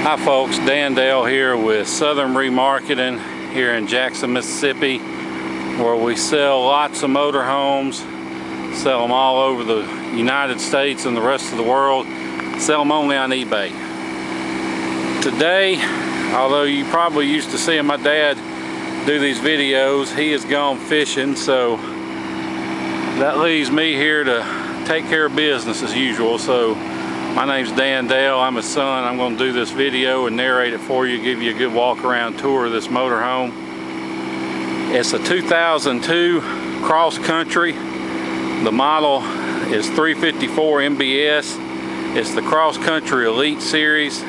Hi folks, Dan Dale here with Southern Remarketing here in Jackson, Mississippi, where we sell lots of motorhomes, sell them all over the United States and the rest of the world, sell them only on eBay. Today, although you probably used to seeing my dad do these videos, he has gone fishing, so that leaves me here to take care of business as usual. So my name's Dan Dale, I'm his son. I'm going to do this video and narrate it for you, give you a good walk around tour of this motorhome. It's a 2002 Cross Country. The model is 354 MBS. It's the Cross Country Elite Series.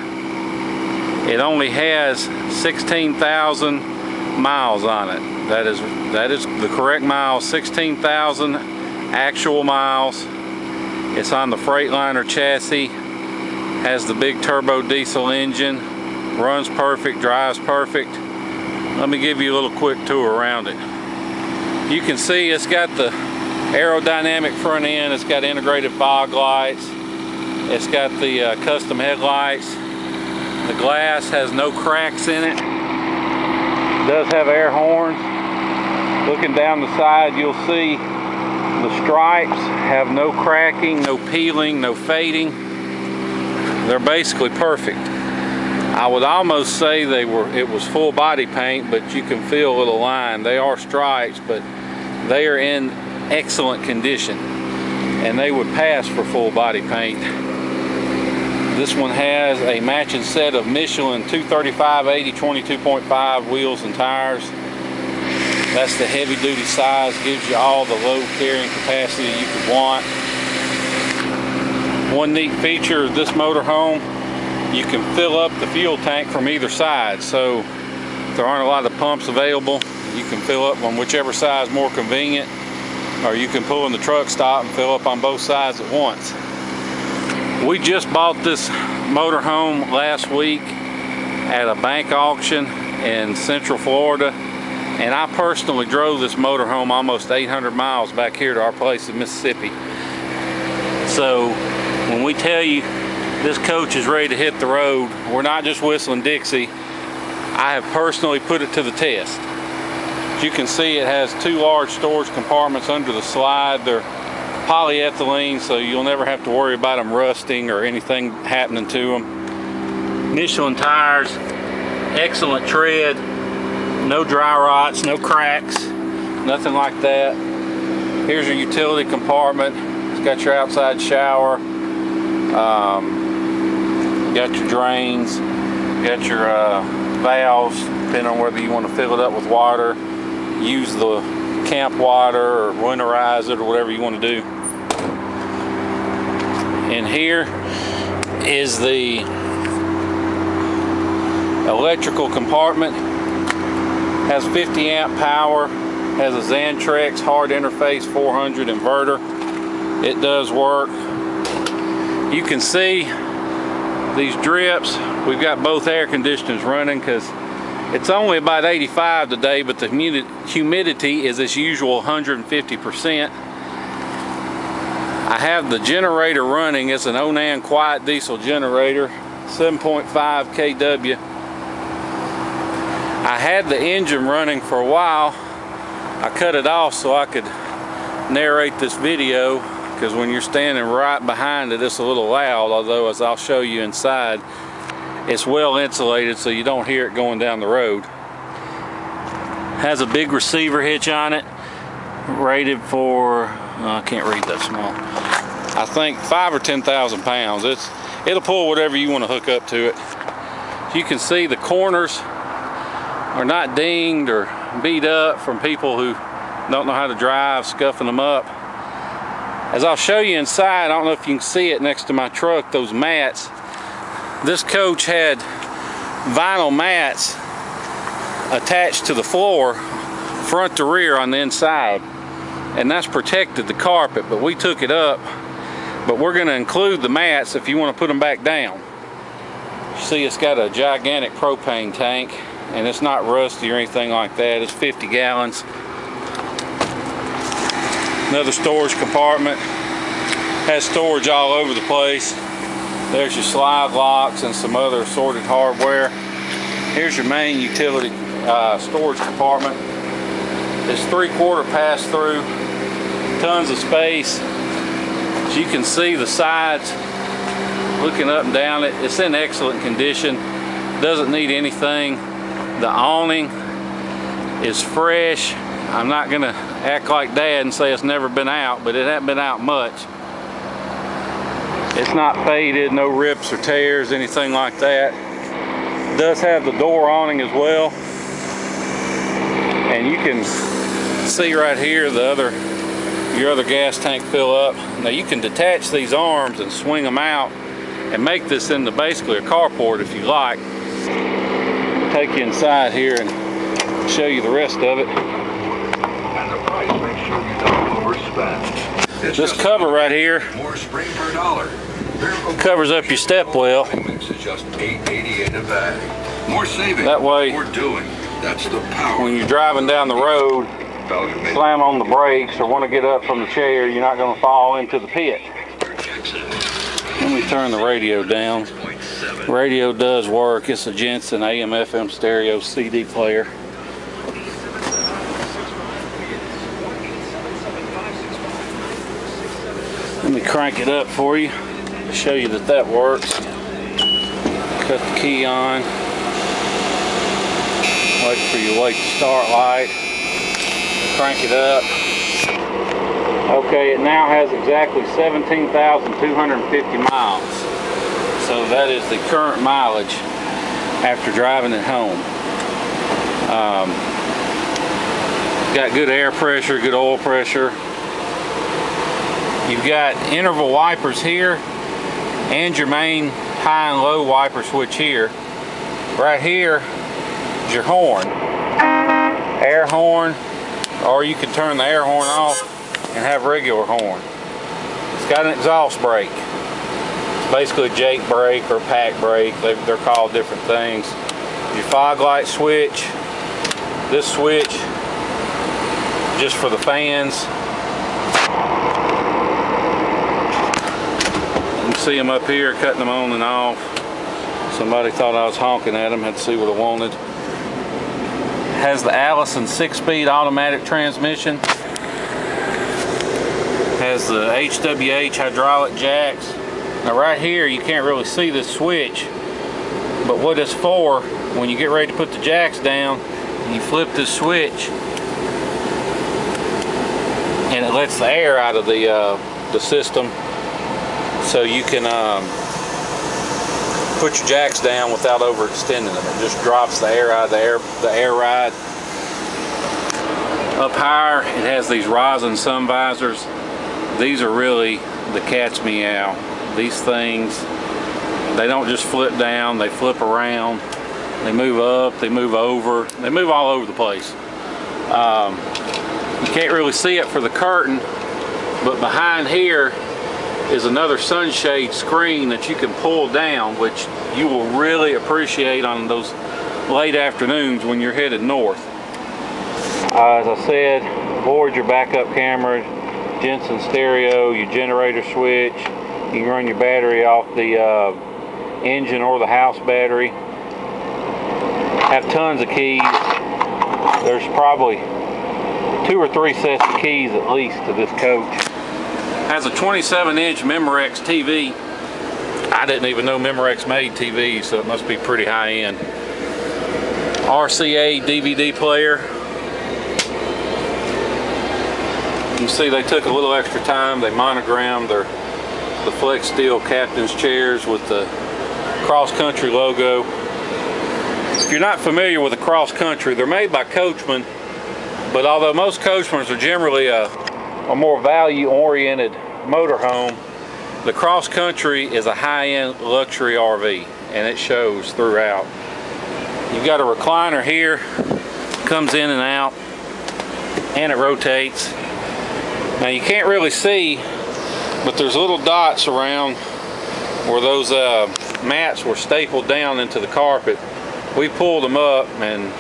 It only has 16,000 miles on it. That is the correct miles, 16,000 actual miles. It's on the Recliner chassis, has the big turbo diesel engine, runs perfect, drives perfect. Let me give you a little quick tour around it. You can see it's got the aerodynamic front end, it's got integrated fog lights, it's got the custom headlights. The glass has no cracks in it. It does have air horns. Looking down the side, you'll see the stripes have no cracking, no peeling, no fading. They're basically perfect. I would almost say it was full body paint, but you can feel a little line. They are stripes, but they are in excellent condition, and they would pass for full body paint. This one has a matching set of Michelin 235/80 22.5 wheels and tires. That's the heavy duty size, gives you all the load carrying capacity you could want. One neat feature of this motorhome, you can fill up the fuel tank from either side. So if there aren't a lot of pumps available, you can fill up on whichever side is more convenient, or you can pull in the truck stop and fill up on both sides at once. We just bought this motorhome last week at a bank auction in Central Florida. And I personally drove this motorhome almost 800 miles back here to our place in Mississippi. So when we tell you this coach is ready to hit the road, we're not just whistling Dixie. I have personally put it to the test. As you can see, it has two large storage compartments under the slide. They're polyethylene, so you'll never have to worry about them rusting or anything happening to them. Michelin tires, excellent tread. No dry rots, no cracks, nothing like that. Here's your utility compartment. It's got your outside shower, got your drains, got your valves, depending on whether you want to fill it up with water, use the camp water, or winterize it, or whatever you want to do. And here is the electrical compartment. Has 50 amp power, has a Xantrex hard interface 400 inverter. It does work. You can see these drips. We've got both air conditioners running because it's only about 85 today, but the humidity is as usual 150%. I have the generator running. It's an Awning quiet diesel generator, 7.5 kW. I had the engine running for a while. I cut it off so I could narrate this video, because when you're standing right behind it, it's a little loud, although as I'll show you inside, it's well insulated so you don't hear it going down the road. Has a big receiver hitch on it, rated for, I can't read that small, I think 5,000 or 10,000 pounds. It'll pull whatever you want to hook up to it. You can see the corners are not dinged or beat up from people who don't know how to drive, scuffing them up. As I'll show you inside, I don't know if you can see it next to my truck, those mats. This coach had vinyl mats attached to the floor, front to rear on the inside, and that's protected the carpet, but we took it up. But we're going to include the mats if you want to put them back down. You see, it's got a gigantic propane tank, and it's not rusty or anything like that. It's 50 gallons. Another storage compartment. Has storage all over the place. There's your slide locks and some other assorted hardware. Here's your main utility storage compartment. It's 3/4 pass-through, tons of space. As you can see, the sides, looking up and down it, it's in excellent condition. Doesn't need anything. The awning is fresh. I'm not gonna act like Dad and say it's never been out, but it hasn't been out much. It's not faded, no rips or tears, anything like that. It does have the door awning as well. And you can see right here your other gas tank fill up. Now you can detach these arms and swing them out and make this into basically a carport if you like. I'll take you inside here and show you the rest of it. And the price makes sure you don't overspend. This cover right here more spring per dollar. covers up your step well. It's just $8.80 in a bag. More saving. That way, more doing. That's the power. when you're driving down the road, slam on the brakes or want to get up from the chair, you're not going to fall into the pit. Let me turn the radio down. Radio does work. It's a Jensen AM/FM stereo CD player. Let me crank it up for you, show you that works. Cut the key on. Wait for your wait to start light. Crank it up. Okay, it now has exactly 17,250 miles. So that is the current mileage after driving it home. Got good air pressure, good oil pressure. You've got interval wipers here and your main high and low wiper switch here. Right here is your horn. Air horn, or you can turn the air horn off and have regular horn. It's got an exhaust brake. It's basically a Jake brake or pack brake. They're called different things. Your fog light switch. This switch, just for the fans. You can see them up here, cutting them on and off. Somebody thought I was honking at them, had to see what I wanted. Has the Allison 6-speed automatic transmission. Has the Hwh Hydraulic Jacks. Now right here you can't really see this switch, but what it's for, when you get ready to put the jacks down, you flip this switch and it lets the air out of the system, so you can put your jacks down without overextending them. It just drops the air out of the air ride. Up higher, it has these rosin sun visors. These are really the cat's meow. These things, they don't just flip down, they flip around. They move up, they move over, they move all over the place. You can't really see it for the curtain, but behind here is another sunshade screen that you can pull down, which you will really appreciate on those late afternoons when you're headed north. As I said, aboard your backup camera, Jensen stereo, your generator switch. You can run your battery off the engine or the house battery. Have tons of keys. There's probably 2 or 3 sets of keys at least to this coach. Has a 27-inch Memorex TV. I didn't even know Memorex made TVs, so it must be pretty high-end. RCA DVD player. You can see they took a little extra time. They monogrammed the Flex Steel captain's chairs with the Cross Country logo. If you're not familiar with the Cross Country, they're made by Coachmen, but although most Coachmens are generally a more value-oriented motorhome, the Cross Country is a high-end luxury RV, and it shows throughout. You've got a recliner here, comes in and out, and it rotates. Now you can't really see, but there's little dots around where those mats were stapled down into the carpet. We pulled them up, and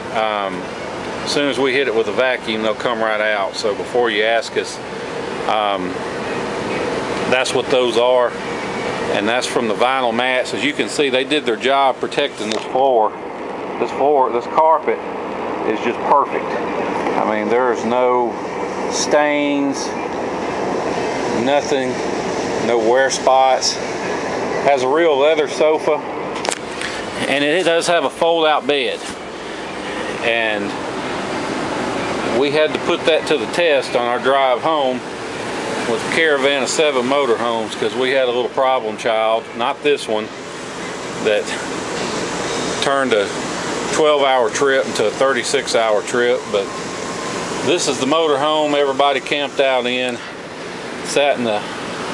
as soon as we hit it with a vacuum, they'll come right out. So before you ask us, that's what those are. and that's from the vinyl mats. As you can see, they did their job protecting this floor. This carpet is just perfect. I mean, there's no stains, nothing, no wear spots. Has a real leather sofa, and it does have a fold-out bed. And we had to put that to the test on our drive home with a caravan of 7 motorhomes, because we had a little problem child, not this one, that turned a 12-hour trip into a 36-hour trip. But this is the motorhome everybody camped out in, sat in the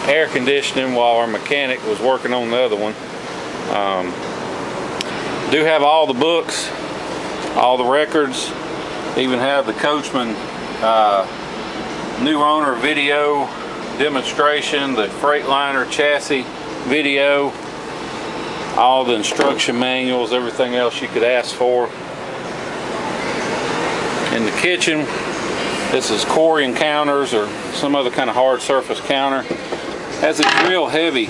air conditioning while our mechanic was working on the other one. Do have all the books, all the records, even have the Coachmen new owner video demonstration, the Freightliner chassis video, all the instruction manuals, everything else you could ask for. In the kitchen, this is Corian counters or some other kind of hard surface counter. Has these real heavy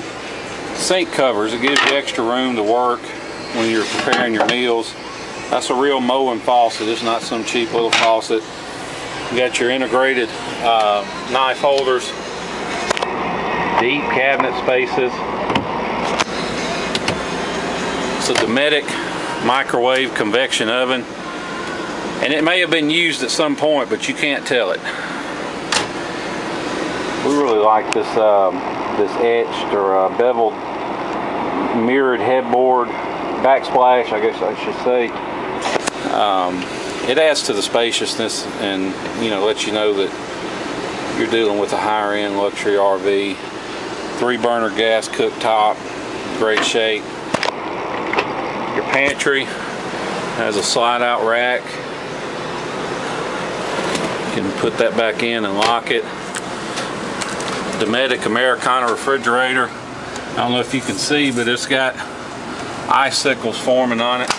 sink covers. It gives you extra room to work when you're preparing your meals. That's a real mowing faucet. It's not some cheap little faucet. You got your integrated knife holders, deep cabinet spaces. It's a Dometic microwave convection oven, and it may have been used at some point, but you can't tell it. We really like this this etched or beveled mirrored headboard, backsplash, I guess I should say. It adds to the spaciousness, and lets you know that you're dealing with a higher end luxury RV. 3-burner gas cooktop, great shape. Your pantry has a slide out rack. You can put that back in and lock it. Dometic Americana refrigerator. I don't know if you can see, but it's got icicles forming on it.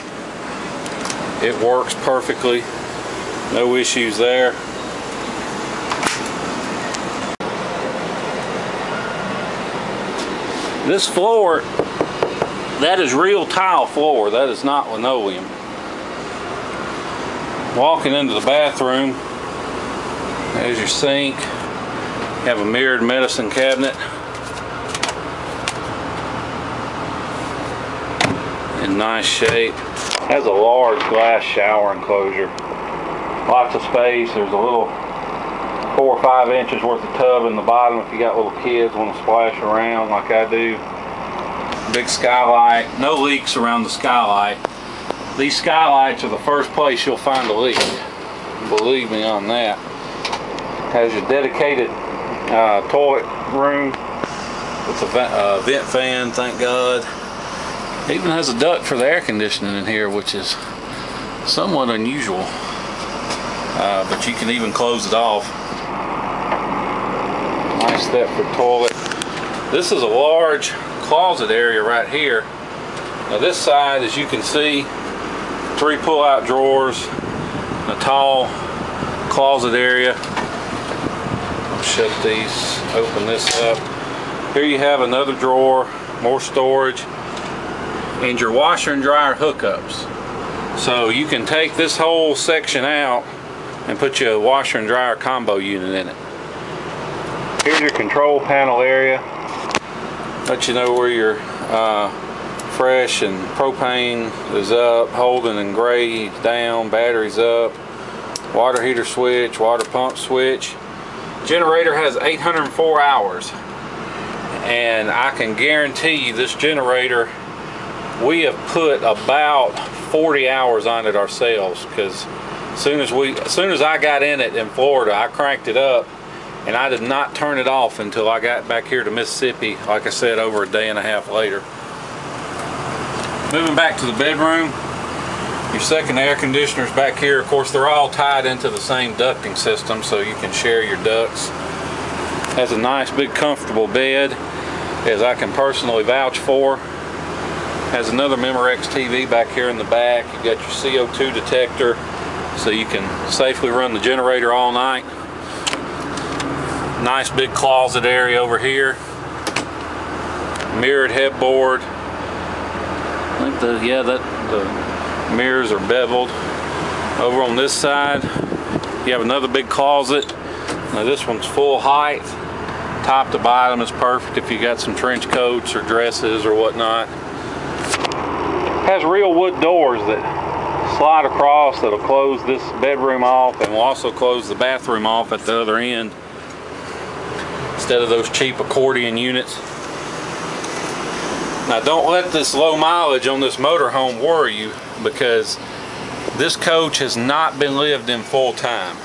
It works perfectly, no issues there. This floor, that is real tile floor, that is not linoleum. Walking into the bathroom, there's your sink. You have a mirrored medicine cabinet. In nice shape. Has a large glass shower enclosure. Lots of space. There's a little 4 or 5 inches worth of tub in the bottom if you got little kids want to splash around like I do. Big skylight. No leaks around the skylight. These skylights are the first place you'll find a leak. Believe me on that. Has your dedicated toilet room with a vent fan, thank God. It even has a duct for the air conditioning in here, which is somewhat unusual, but you can even close it off. Nice Stepford toilet. This is a large closet area right here. Now this side, as you can see, 3 pull-out drawers, a tall closet area. I'll shut these, open this up. Here you have another drawer, more storage, and your washer and dryer hookups. So you can take this whole section out and put your washer and dryer combo unit in it. Here's your control panel area. Let you know where your fresh and propane is up, Holden and gray down, batteries up, water heater switch, water pump switch. Generator has 804 hours, and I can guarantee you this generator, we have put about 40 hours on it ourselves, because as soon as I got in it in Florida, I cranked it up and I did not turn it off until I got back here to Mississippi, like I said, over a day and a half later. Moving back to the bedroom, your second air conditioner's back here. Of course, they're all tied into the same ducting system, so you can share your ducts. Has a nice big comfortable bed, as I can personally vouch for. Has another Memorex TV back here in the back. You got your CO2 detector, so you can safely run the generator all night. Nice big closet area over here. mirrored headboard. I think the mirrors are beveled. Over on this side, you have another big closet. Now this one's full height. Top to bottom is perfect if you got some trench coats or dresses or whatnot. Has real wood doors that slide across that'll close this bedroom off, and will also close the bathroom off at the other end instead of those cheap accordion units. Now don't let this low mileage on this motorhome worry you, because this coach has not been lived in full time.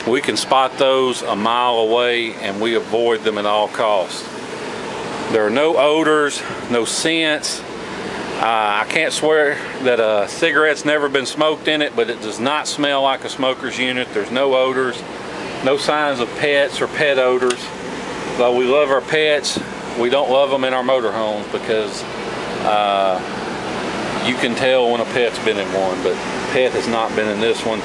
We can spot those a mile away and we avoid them at all costs. There are no odors, no scents. I can't swear that a cigarette's never been smoked in it, but it does not smell like a smoker's unit. There's no odors, no signs of pets or pet odors. Though we love our pets, we don't love them in our motorhomes, because you can tell when a pet's been in one, but pet has not been in this one.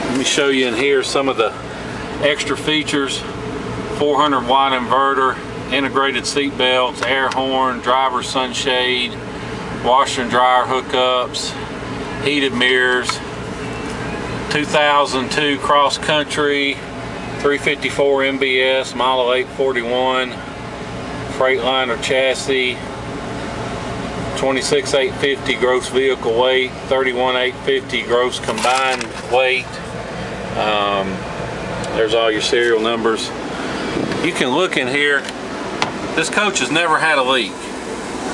Let me show you in here some of the extra features. 400 watt inverter, integrated seat belts, air horn, driver sunshade, washer and dryer hookups, heated mirrors, 2002 cross country, 354 MBS, model 841, Freightliner chassis, 26,850 gross vehicle weight, 31,850 gross combined weight. There's all your serial numbers. You can look in here. This coach has never had a leak.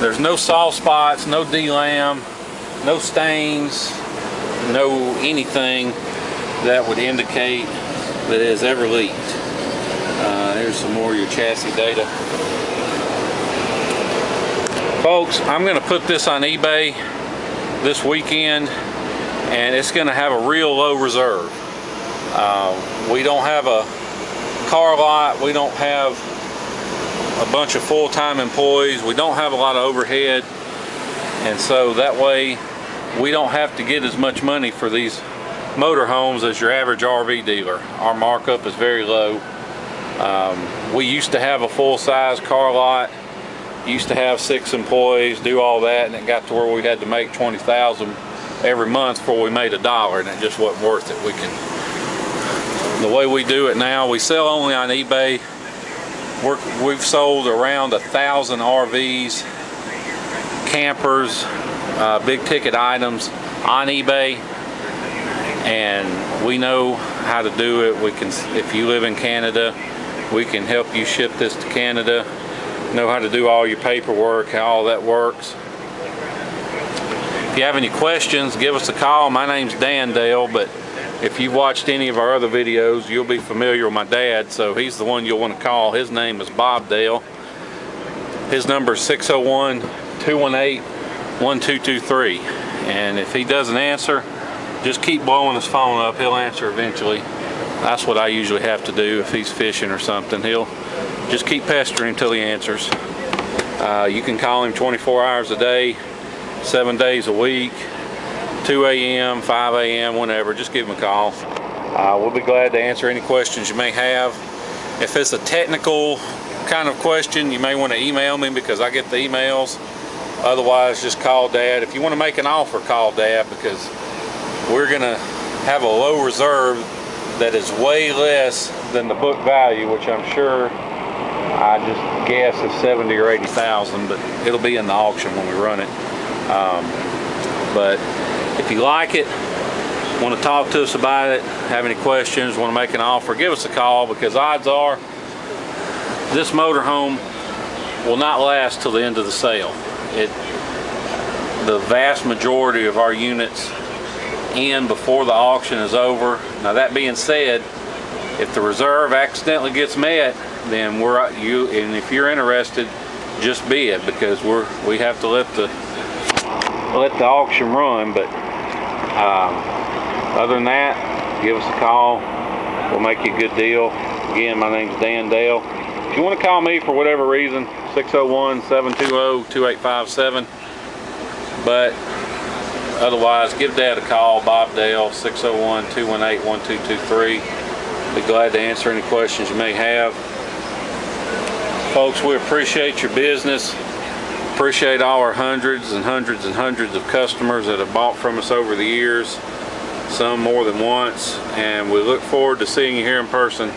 There's no soft spots, no delam, no stains, no anything that would indicate that it has ever leaked. There's some more of your chassis data. Folks, I'm going to put this on eBay this weekend, and it's going to have a real low reserve. We don't have a car lot, we don't have a bunch of full-time employees, we don't have a lot of overhead, and so that way we don't have to get as much money for these motorhomes as your average RV dealer. Our markup is very low. We used to have a full-size car lot, used to have 6 employees, do all that, and it got to where we had to make $20,000 every month before we made $1, and it just wasn't worth it. The way we do it now, we sell only on eBay. We've sold around 1,000 RVs, campers, big ticket items on eBay, and we know how to do it. We can, if you live in Canada, we can help you ship this to Canada. Know how to do all your paperwork, how all that works. If you have any questions, give us a call. My name's Dan Dale, but if you've watched any of our other videos, you'll be familiar with my dad, so he's the one you'll want to call. His name is Bob Dale. His number is 601-218-1223. And if he doesn't answer, just keep blowing his phone up. He'll answer eventually. That's what I usually have to do if he's fishing or something. He'll just keep pestering until he answers. You can call him 24 hours a day, 7 days a week, 2 a.m., 5 a.m., whenever. Just give him a call. We'll be glad to answer any questions you may have. If it's a technical kind of question, you may want to email me, because I get the emails. Otherwise, just call Dad. If you want to make an offer, call Dad, because we're going to have a low reserve that is way less than the book value, which I'm sure, I just guess is 70 or 80,000, but it'll be in the auction when we run it. But if you like it, want to talk to us about it, have any questions, want to make an offer, give us a call, because odds are this motorhome will not last till the end of the sale. The vast majority of our units end before the auction is over. Now that being said, if the reserve accidentally gets met, then and if you're interested, just bid, because we have to let the auction run. But other than that, give us a call. We'll make you a good deal. Again, my name's Dan Dale. If you want to call me for whatever reason, 601-720-2857. But otherwise, give Dad a call, Bob Dale, 601-218-1223. Be glad to answer any questions you may have. Folks, we appreciate your business. Appreciate all our hundreds and hundreds and hundreds of customers that have bought from us over the years, some more than once, and we look forward to seeing you here in person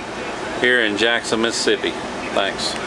here in Jackson, Mississippi. Thanks.